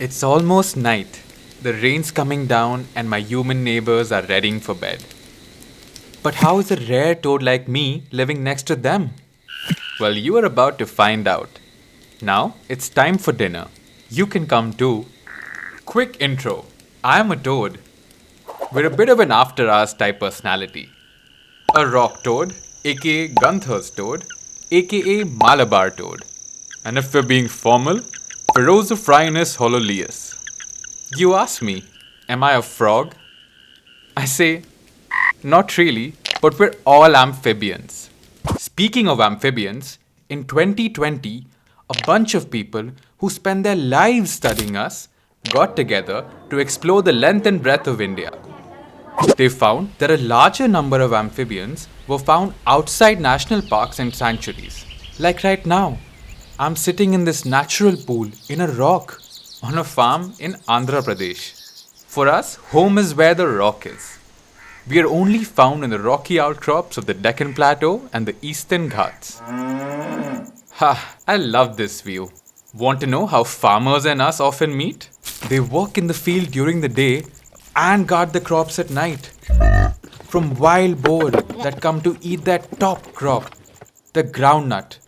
It's almost night. The rain's coming down and my human neighbors are readying for bed. But how is a rare toad like me living next to them? Well, you are about to find out. Now, it's time for dinner. You can come too. Quick intro. I am a toad. We're a bit of an after hours type personality. A rock toad, aka Gunther's toad, aka Malabar toad. And if we're being formal, Philosophrynus hololeus. You ask me, am I a frog? I say, not really, but we're all amphibians. Speaking of amphibians, in 2020, a bunch of people who spend their lives studying us got together to explore the length and breadth of India. They found that a larger number of amphibians were found outside national parks and sanctuaries. Like right now, I'm sitting in this natural pool in a rock on a farm in Andhra Pradesh. For us, home is where the rock is. We are only found in the rocky outcrops of the Deccan plateau and the Eastern Ghats. Ha, I love this view. Want to know how farmers and us often meet? They work in the field during the day and guard the crops at night. From wild boar that come to eat their top crop, the groundnut.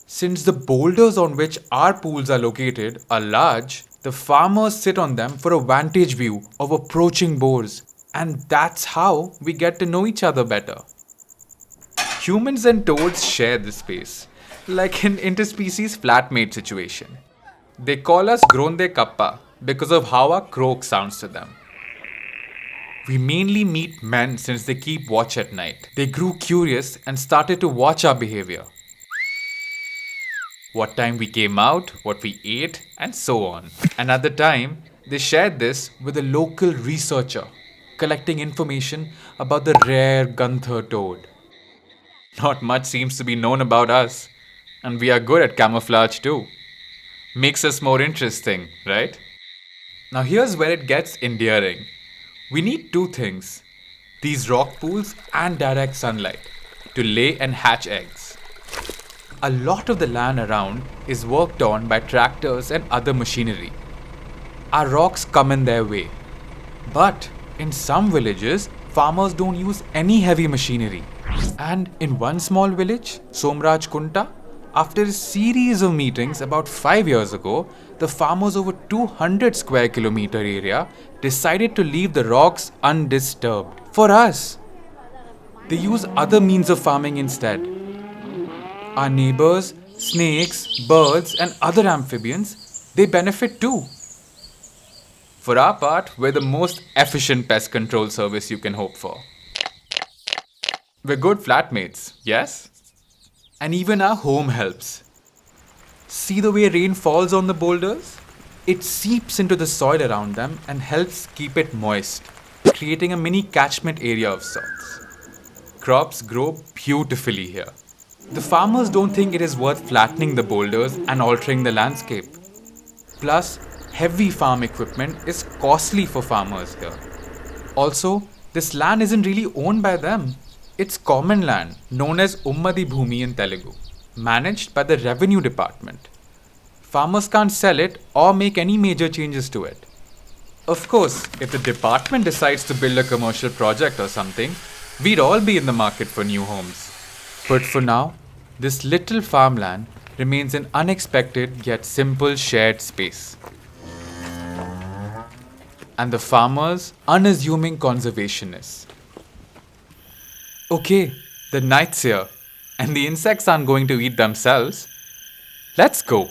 Since the boulders on which our pools are located are large, the farmers sit on them for a vantage view of approaching boars. And that's how we get to know each other better. Humans and toads share this space, like an interspecies flatmate situation. They call us Gronde Kappa because of how our croak sounds to them. We mainly meet men since they keep watch at night. They grew curious and started to watch our behavior. What time we came out, what we ate, and so on. And at the time, they shared this with a local researcher, collecting information about the rare Gunther toad. Not much seems to be known about us, and we are good at camouflage too. Makes us more interesting, right? Now here's where it gets endearing. We need two things, these rock pools and direct sunlight, to lay and hatch eggs. A lot of the land around is worked on by tractors and other machinery. Our rocks come in their way. But in some villages, farmers don't use any heavy machinery. And in one small village, Somraj Kunta, after a series of meetings about 5 years ago, the farmers over 200 square kilometer area decided to leave the rocks undisturbed. For us, they use other means of farming instead. Our neighbors, snakes, birds, and other amphibians, they benefit too. For our part, we're the most efficient pest control service you can hope for. We're good flatmates, yes? And even our home helps. See the way rain falls on the boulders? It seeps into the soil around them and helps keep it moist, creating a mini catchment area of sorts. Crops grow beautifully here. The farmers don't think it is worth flattening the boulders and altering the landscape. Plus, heavy farm equipment is costly for farmers here. Also, this land isn't really owned by them. It's common land, known as Ummadi Bhumi in Telugu, managed by the revenue department. Farmers can't sell it or make any major changes to it. Of course, if the department decides to build a commercial project or something, we'd all be in the market for new homes. But for now, this little farmland remains an unexpected yet simple shared space. And the farmers, unassuming conservationists. Okay, the night's here, and the insects aren't going to eat themselves. Let's go.